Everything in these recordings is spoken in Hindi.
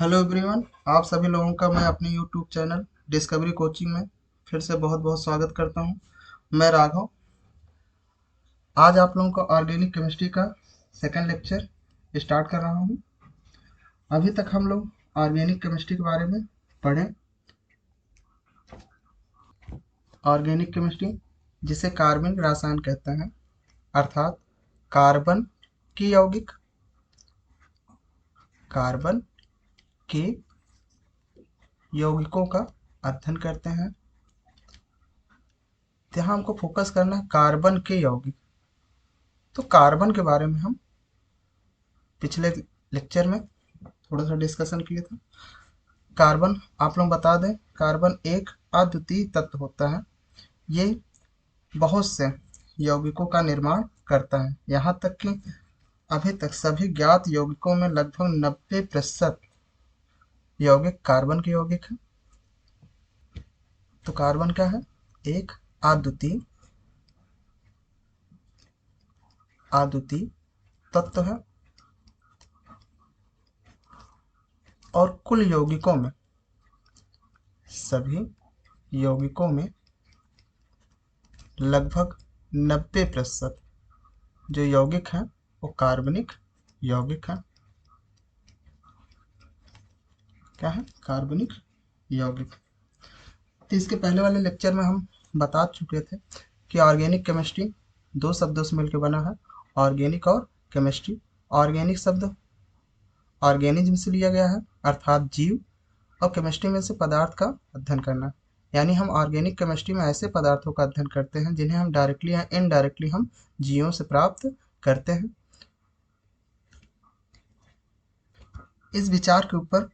Hello everyone. आप सभी लोगों का मैं अपने यूट्यूब चैनल डिस्कवरी कोचिंग में फिर से बहुत बहुत स्वागत करता हूं। मैं राघव। आज आप लोगों को ऑर्गेनिक केमिस्ट्री का सेकंड लेक्चर स्टार्ट कर रहा हूं। अभी तक हम लोग ऑर्गेनिक केमिस्ट्री के बारे में पढ़े। ऑर्गेनिक केमिस्ट्री जिसे कार्बनिक रसायन कहते हैं, अर्थात कार्बन की यौगिक, कार्बन के यौगिकों का अध्ययन करते हैं। यहाँ हमको फोकस करना है कार्बन के यौगिक। तो कार्बन के बारे में हम पिछले लेक्चर में थोड़ा सा डिस्कशन किए थे। कार्बन आप लोग बता दें, कार्बन एक अद्वितीय तत्व होता है। ये बहुत से यौगिकों का निर्माण करता है। यहाँ तक कि अभी तक सभी ज्ञात यौगिकों में लगभग 90% यौगिक कार्बन के यौगिक हैं। तो कार्बन क्या है? एक अद्वितीय अद्वितीय तत्व है और कुल यौगिकों में, सभी यौगिकों में लगभग 90% जो यौगिक हैं वो कार्बनिक यौगिक हैं। क्या है? कार्बनिक यौगिक। तो इसके पहले वाले लेक्चर में हम बता चुके थे कि ऑर्गेनिक केमिस्ट्री दो शब्दों से मिलकर बना है, ऑर्गेनिक और केमिस्ट्री। ऑर्गेनिक शब्द ऑर्गेनिज्म से लिया गया है, अर्थात जीव, और केमिस्ट्री में से पदार्थ का अध्ययन करना। यानी हम ऑर्गेनिक केमिस्ट्री में ऐसे पदार्थों का अध्ययन करते हैं जिन्हें हम डायरेक्टली या इनडायरेक्टली हम जीवों से प्राप्त करते हैं। इस विचार के ऊपर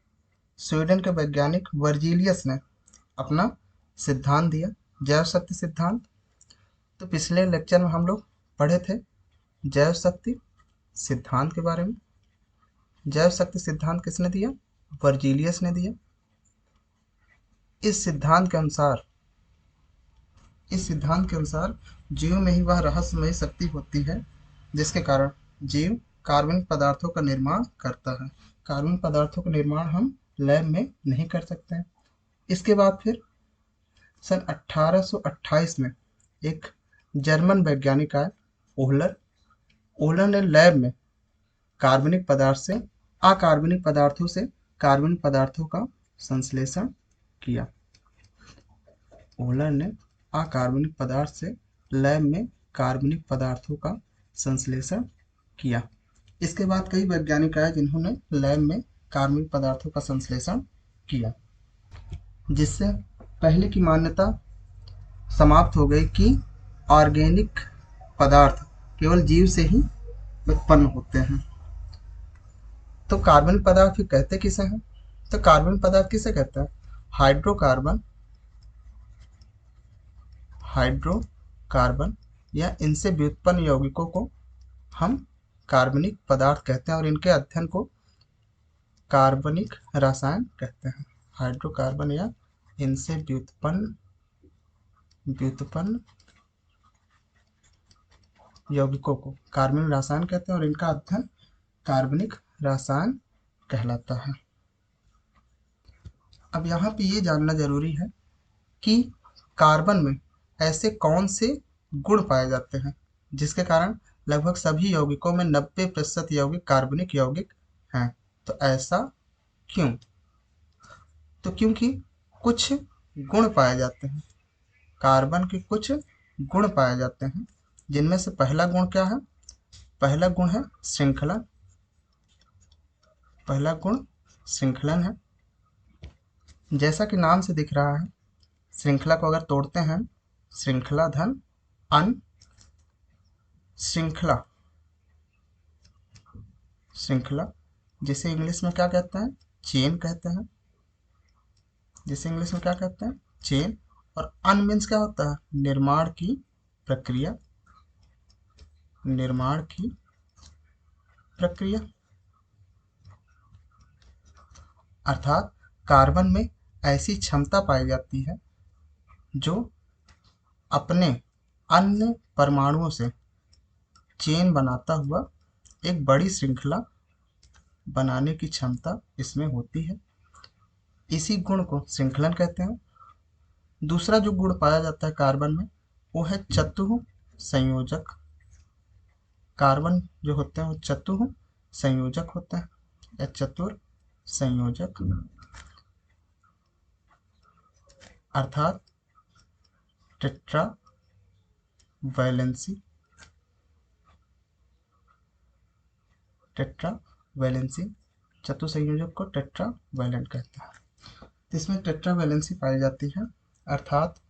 स्वीडन के वैज्ञानिक वर्जीलियस ने अपना सिद्धांत दिया, जैव शक्ति सिद्धांत। तो पिछले लेक्चर में हम लोग पढ़े थे जैव शक्ति सिद्धांत के बारे में। जैव शक्ति सिद्धांत किसने दिया? वर्जीलियस ने दिया। इस सिद्धांत के अनुसार जीव में ही वह रहस्यमय शक्ति होती है जिसके कारण जीव कार्बनिक पदार्थों का निर्माण करता है। कार्बनिक पदार्थों का निर्माण हम लैब में नहीं कर सकते हैं। इसके बाद फिर सन 1828 में एक जर्मन वैज्ञानिक आए, ओहलर। ओहलर ने लैब में कार्बनिक पदार्थ से अकार्बनिक पदार्थों से कार्बनिक पदार्थों का संश्लेषण किया। ओहलर ने अकार्बनिक पदार्थ से लैब में कार्बनिक पदार्थों का संश्लेषण किया। इसके बाद कई वैज्ञानिक आए जिन्होंने लैब में कार्बनिक पदार्थों का संश्लेषण किया, जिससे पहले की मान्यता समाप्त हो गई कि ऑर्गेनिक पदार्थ केवल जीव से ही उत्पन्न होते हैं। तो कार्बनिक पदार्थ फिर कहते किसे हैं? तो कार्बनिक पदार्थ किसे कहते हैं? हाइड्रोकार्बन या इनसे व्युत्पन्न यौगिकों को हम कार्बनिक पदार्थ कहते हैं और इनके अध्ययन को कार्बनिक रसायन कहते हैं। हाइड्रोकार्बन या इनसे व्युत्पन्न यौगिकों को कार्बनिक रसायन कहते हैं और इनका अध्ययन कार्बनिक रसायन कहलाता है। अब यहाँ पे ये जानना जरूरी है कि कार्बन में ऐसे कौन से गुण पाए जाते हैं जिसके कारण लगभग सभी यौगिकों में 90% यौगिक कार्बनिक यौगिक हैं। तो ऐसा क्यों? तो क्योंकि कुछ गुण पाए जाते हैं, कार्बन के कुछ गुण पाए जाते हैं, जिनमें से पहला गुण क्या है? पहला गुण है श्रृंखला। पहला गुण श्रृंखलन है। जैसा कि नाम से दिख रहा है, श्रृंखला को अगर तोड़ते हैं, श्रृंखला धन अन श्रृंखला, श्रृंखला जिसे इंग्लिश में क्या कहते हैं? चेन कहते हैं। जिसे इंग्लिश में क्या कहते हैं? चेन। और अन मीन्स क्या होता है? निर्माण की प्रक्रिया, निर्माण की प्रक्रिया। अर्थात कार्बन में ऐसी क्षमता पाई जाती है जो अपने अन्य परमाणुओं से चेन बनाता हुआ एक बड़ी श्रृंखला बनाने की क्षमता इसमें होती है। इसी गुण को श्रृंखलन कहते हैं। दूसरा जो गुण पाया जाता है कार्बन में वो है चतुः संयोजक। कार्बन जो होते हैं वो चतुः संयोजक होता है या चतुर संयोजक, अर्थात टेट्रा वैलेंसी। टेट्रा वैलेंसी चतुर संयोजक को टेट्रा वैलेंट कहते हैं। इसमें टेट्रा वैलेंसी पाई जाती है, अर्थात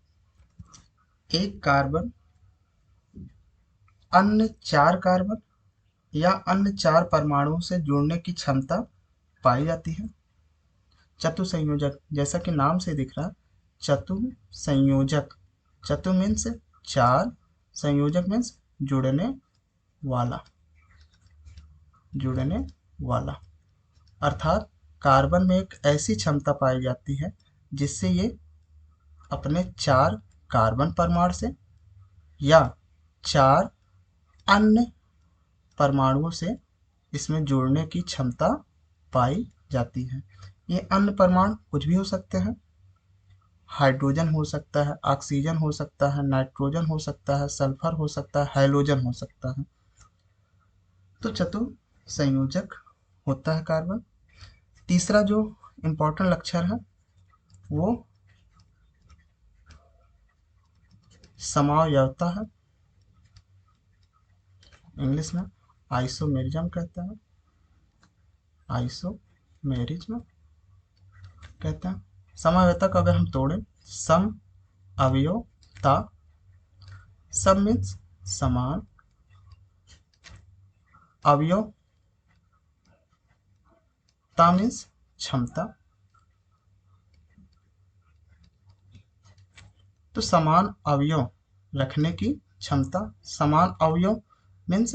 एक कार्बन अन्य 4 कार्बन या अन्य 4 परमाणुओं से जुड़ने की क्षमता पाई जाती है। चतु संयोजक जैसा कि नाम से दिख रहा है, चतु संयोजक, चतु मीन्स 4, संयोजक मीन्स जुड़ने वाला, जुड़ने वाला, अर्थात कार्बन में एक ऐसी क्षमता पाई जाती है जिससे ये अपने 4 कार्बन परमाणु से या 4 अन्य परमाणुओं से इसमें जोड़ने की क्षमता पाई जाती है। ये अन्य परमाणु कुछ भी हो सकते हैं, हाइड्रोजन हो सकता है, ऑक्सीजन हो सकता है, नाइट्रोजन हो सकता है, सल्फर हो सकता है, हैलोजन हो सकता है। तो चतुर संयोजक होता है कार्बन। तीसरा जो इम्पोर्टेंट लक्षण है वो समावयवता है, इंग्लिश में आइसोमेरिज्म कहते हैं, आइसोमेरिज्म कहते हैं। समावयवता को अगर हम तोड़ें, सम अवयवता, सम मीन्स समान, अवयवता मीन्स क्षमता। तो समान अवयव रखने की क्षमता, समान अवयव मीन्स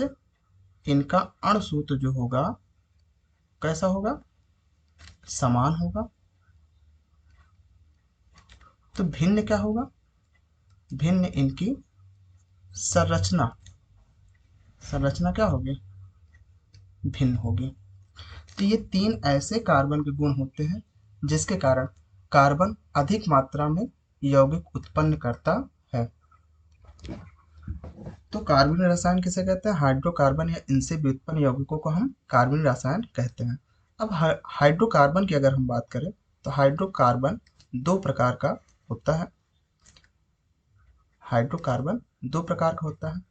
इनका अणुसूत्र जो होगा कैसा होगा, समान होगा। तो भिन्न क्या होगा, भिन्न इनकी संरचना, संरचना क्या होगी, भिन्न होगी। तो ये 3 ऐसे कार्बन के गुण होते हैं जिसके कारण कार्बन अधिक मात्रा में यौगिक उत्पन्न करता है। तो कार्बनिक रसायन किसे कहते हैं, हाइड्रोकार्बन या इनसे व्युत्पन्न यौगिकों को हम कार्बनिक रसायन कहते हैं। अब हाइड्रोकार्बन की अगर हम बात करें तो हाइड्रोकार्बन 2 प्रकार का होता है। हाइड्रोकार्बन 2 प्रकार का होता है।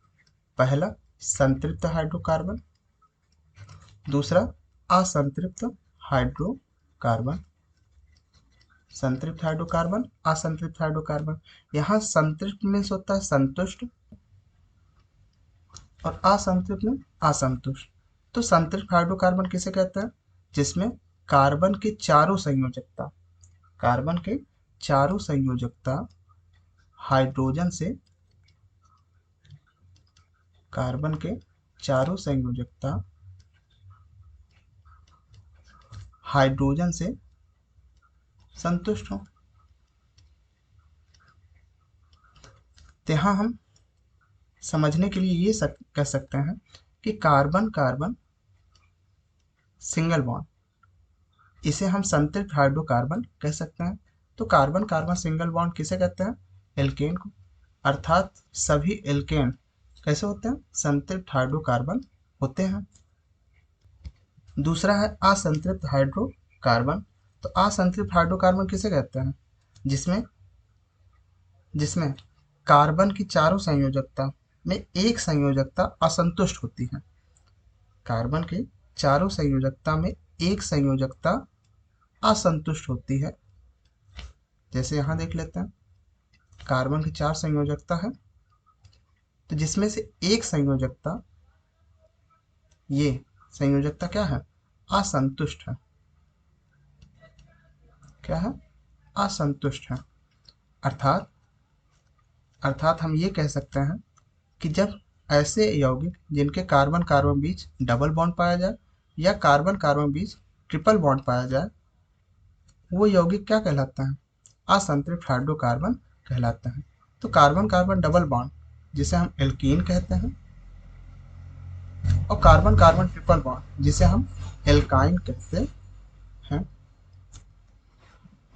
पहला संतृप्त हाइड्रोकार्बन, दूसरा असंतृप्त हाइड्रोकार्बन। संतृप्त हाइड्रोकार्बन, असंतृप्त हाइड्रोकार्बन। यहाँ संतृप्त मीन्स होता है संतुष्ट और असंतृप्त में असंतुष्ट। तो संतृप्त हाइड्रोकार्बन किसे कहते हैं, जिसमें कार्बन के चारों संयोजकता, कार्बन के चारों संयोजकता हाइड्रोजन से, कार्बन के चारों संयोजकता हाइड्रोजन से संतुष्ट हो। तो यहाँ हम समझने के लिए ये कह सकते हैं कि कार्बन कार्बन सिंगल बॉन्ड, इसे हम संतृप्त हाइड्रोकार्बन कह सकते हैं। तो कार्बन कार्बन सिंगल बॉन्ड किसे कहते हैं, एल्केन को, अर्थात सभी एल्केन कैसे होते हैं, संतृप्त हाइड्रोकार्बन होते हैं। दूसरा है असंतृप्त हाइड्रोकार्बन। तो असंतृप्त हाइड्रोकार्बन किसे कहते हैं, जिसमें जिसमें कार्बन की चारों संयोजकता में एक संयोजकता असंतुष्ट होती है। कार्बन के चारों संयोजकता में एक संयोजकता असंतुष्ट होती है। जैसे यहाँ देख लेते हैं, कार्बन की 4 संयोजकता है, तो जिसमें से एक संयोजकता, ये संयोजकता क्या है, असंतुष्ट है। क्या है, असंतुष्ट है। अर्थात अर्थात हम ये कह सकते हैं कि जब ऐसे यौगिक जिनके कार्बन कार्बन बीच डबल बॉन्ड पाया जाए या कार्बन कार्बन बीच ट्रिपल बॉन्ड पाया जाए, वो यौगिक क्या कहलाता है, असंतृप्त हाइड्रोकार्बन कहलाता है। तो कार्बन कार्बन डबल बॉन्ड जिसे हम एल्कीन कहते हैं, और कार्बन कार्बन ट्रिपल बॉन्ड जिसे हम एल्काइन कहते हैं।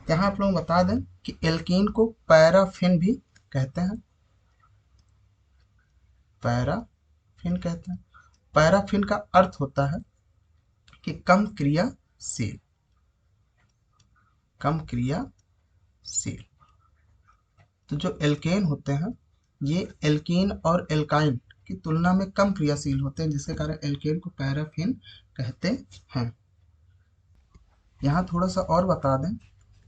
यहाँ आप लोग बता दें कि एल्कीन को पैराफिन भी कहते हैं, पैराफिन कहते हैं। पैराफिन का अर्थ होता है कि कम क्रियाशील, कम क्रियाशील। तो जो एल्केन होते हैं ये एल्कीन और एल्काइन की तुलना में कम क्रियाशील होते हैं, जिसके कारण एल्केन को पैराफिन कहते हैं। यहाँ थोड़ा सा और बता दें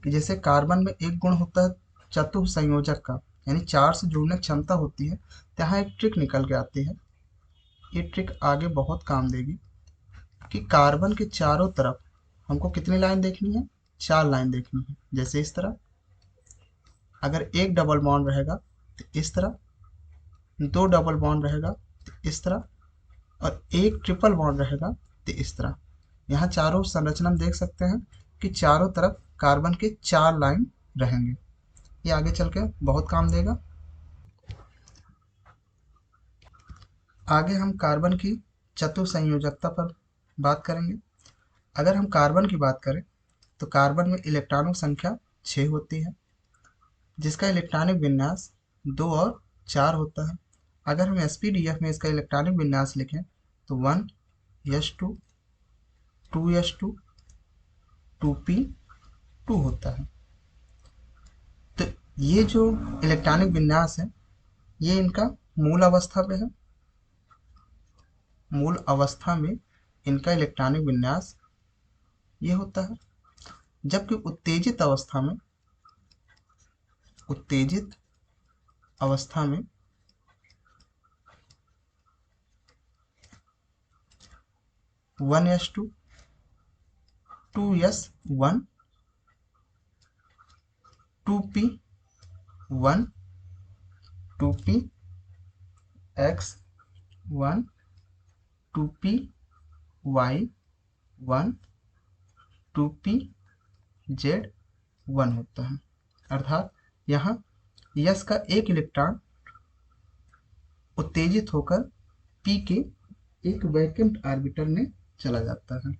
कि जैसे कार्बन में एक गुण होता है चतुसंयोजक का, यानी 4 से जुड़ने की क्षमता होती है। तो यहाँ एक ट्रिक निकल के आती है, ये ट्रिक आगे बहुत काम देगी कि कार्बन के चारों तरफ हमको कितनी लाइन देखनी है, 4 लाइन देखनी है। जैसे इस तरह, अगर एक डबल बॉन्ड रहेगा तो इस तरह, 2 डबल बॉन्ड रहेगा तो इस तरह, और एक ट्रिपल बॉन्ड रहेगा तो इस तरह। यहाँ चारों संरचना में देख सकते हैं कि चारों तरफ कार्बन के 4 लाइन रहेंगे। ये आगे चल के बहुत काम देगा। आगे हम कार्बन की चतुसंयोजकता पर बात करेंगे। अगर हम कार्बन की बात करें तो कार्बन में इलेक्ट्रॉनों की संख्या 6 होती है, जिसका इलेक्ट्रॉनिक विन्यास 2 और 4 होता है। अगर हम एसपीडीएफ में इसका इलेक्ट्रॉनिक विन्यास लिखें तो 1s2 2s2 2p2 होता है। तो ये जो इलेक्ट्रॉनिक विन्यास है ये इनका मूल अवस्था पे है, मूल अवस्था में इनका इलेक्ट्रॉनिक विन्यास ये होता है। जबकि उत्तेजित अवस्था में, उत्तेजित अवस्था में 1s2 2s1 2p1 2px1 2py1 2pz1 होता है। अर्थात यहाँ यस का एक इलेक्ट्रॉन उत्तेजित होकर पी के एक वैकेंट ऑर्बिटल में चला जाता है,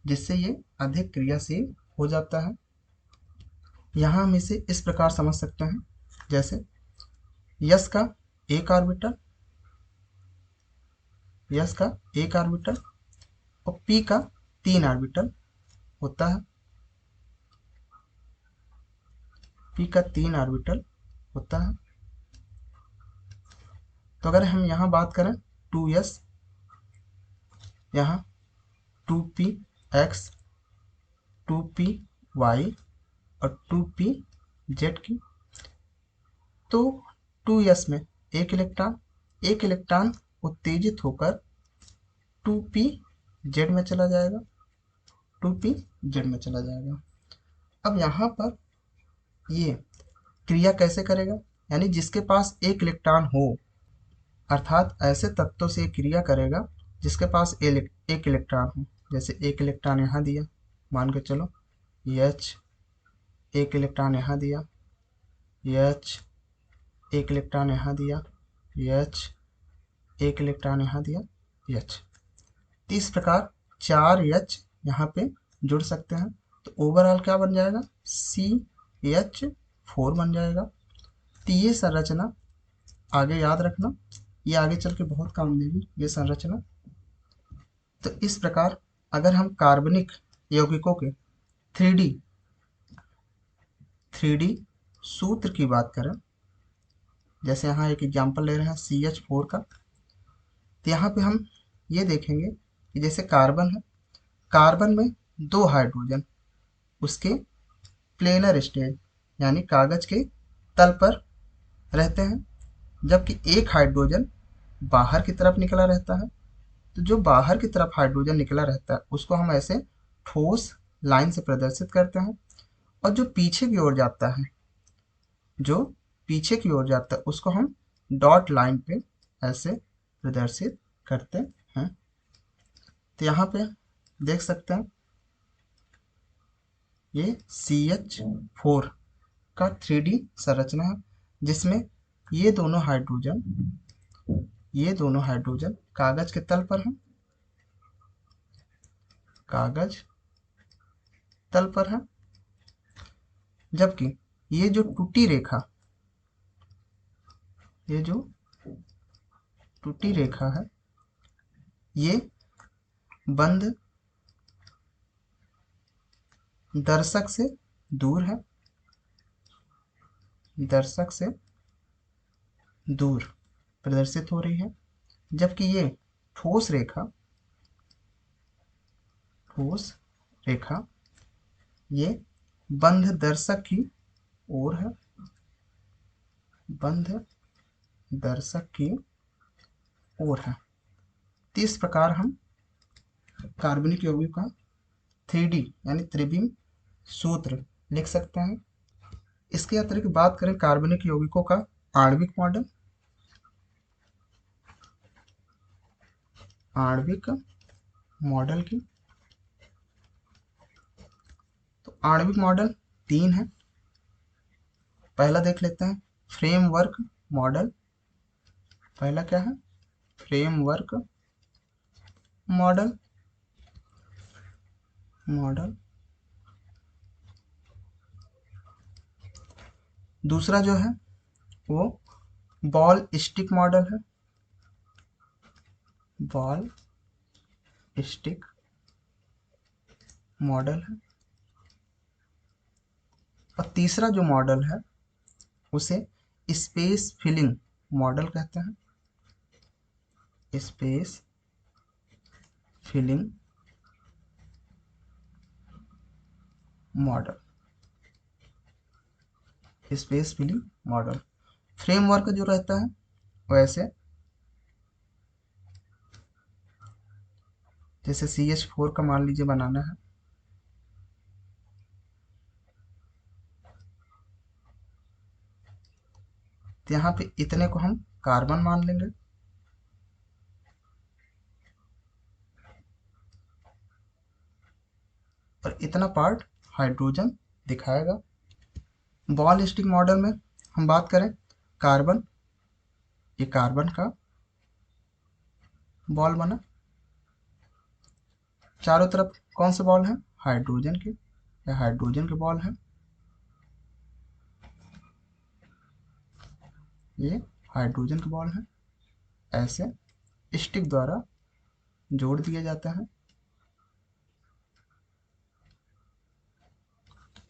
जिससे ये अधिक क्रियाशील हो जाता है। यहाँ हम इसे इस प्रकार समझ सकते हैं, जैसे यस का एक ऑर्बिटल, यस का एक ऑर्बिटल और पी का 3 ऑर्बिटल होता है, पी का 3 ऑर्बिटल होता है। तो अगर हम यहाँ बात करें 2s, यहाँ 2px 2py और 2pz की, तो 2s में एक इलेक्ट्रॉन उत्तेजित होकर 2pz में चला जाएगा, 2pz में चला जाएगा। अब यहाँ पर ये क्रिया कैसे करेगा, यानी जिसके पास एक इलेक्ट्रॉन हो, अर्थात ऐसे तत्वों से क्रिया करेगा जिसके पास एक इलेक्ट्रॉन हो। जैसे एक इलेक्ट्रॉन यहाँ दिया, मान के चलो H, एक इलेक्ट्रॉन यहाँ दिया H, एक इलेक्ट्रॉन यहाँ दिया H, एक इलेक्ट्रॉन यहाँ दिया H। इस प्रकार 4 H यहाँ पे जुड़ सकते हैं। तो ओवरऑल क्या बन जाएगा, CH4 बन जाएगा। तो ये संरचना आगे याद रखना, ये आगे चल के बहुत काम देगी ये संरचना। तो इस प्रकार अगर हम कार्बनिक यौगिकों के 3D सूत्र की बात करें, जैसे यहाँ एक एग्जांपल ले रहे हैं CH4 का, तो यहाँ पे हम ये देखेंगे कि जैसे कार्बन है, कार्बन में 2 हाइड्रोजन उसके प्लेनर स्टेज यानी कागज के तल पर रहते हैं, जबकि एक हाइड्रोजन बाहर की तरफ निकला रहता है। तो जो बाहर की तरफ हाइड्रोजन निकला रहता है उसको हम ऐसे ठोस लाइन से प्रदर्शित करते हैं, और जो पीछे की ओर जाता है, जो पीछे की ओर जाता है उसको हम डॉट लाइन पे ऐसे प्रदर्शित करते हैं। तो यहाँ पे देख सकते हैं ये CH4 का 3D संरचना है, जिसमें ये दोनों हाइड्रोजन कागज के तल पर हैं, कागज तल पर है। जबकि ये जो टूटी रेखा, ये जो टूटी रेखा है, ये बंद दर्शक से दूर है, दर्शक से दूर प्रदर्शित हो रही है। जबकि ये ठोस रेखा, ठोस रेखा ये बंध दर्शक की ओर है, बंध दर्शक की ओर है। तो इस प्रकार हम कार्बनिक यौगिक का 3D यानी त्रिविम सूत्र लिख सकते हैं। इसके अतिरिक्त बात करें कार्बनिक यौगिकों का आणविक मॉडल, आणविक मॉडल की, तो आणविक मॉडल 3 है। पहला देख लेते हैं फ्रेमवर्क मॉडल। पहला क्या है? Framework model, model. दूसरा जो है वो बॉल स्टिक मॉडल है, बॉल स्टिक मॉडल है। और तीसरा जो मॉडल है उसे स्पेस फिलिंग मॉडल कहते हैं, space filling model, space filling model. Framework जो रहता है वैसे जैसे CH4 का मान लीजिए बनाना है, तो यहाँ पे इतने को हम कार्बन मान लेंगे, और इतना पार्ट हाइड्रोजन दिखाएगा। बॉल स्टिक मॉडल में हम बात करें कार्बन, ये कार्बन का बॉल बना, चारों तरफ कौन से बॉल हैं? हाइड्रोजन के, या हाइड्रोजन के बॉल हैं, ये हाइड्रोजन के बॉल हैं। ऐसे स्टिक द्वारा जोड़ दिए जाते हैं,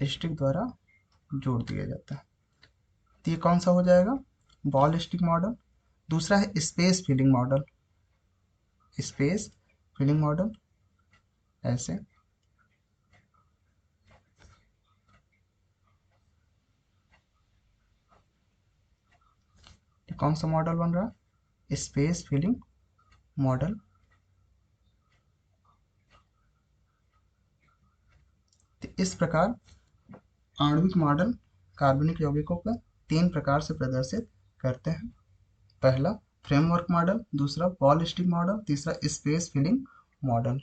स्टिक द्वारा जोड़ दिया जाता है। तो ये कौन सा हो जाएगा? Ball stick model. दूसरा है space filling model, space filling model. ऐसे ये कौन सा मॉडल बन रहा है? Space filling model. तो इस प्रकार आणविक मॉडल कार्बनिक यौगिकों को 3 प्रकार से प्रदर्शित करते हैं। पहला फ्रेमवर्क मॉडल, दूसरा बॉल स्टिक मॉडल, तीसरा स्पेस फिलिंग मॉडल।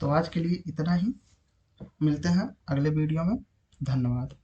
तो आज के लिए इतना ही, मिलते हैं अगले वीडियो में। धन्यवाद।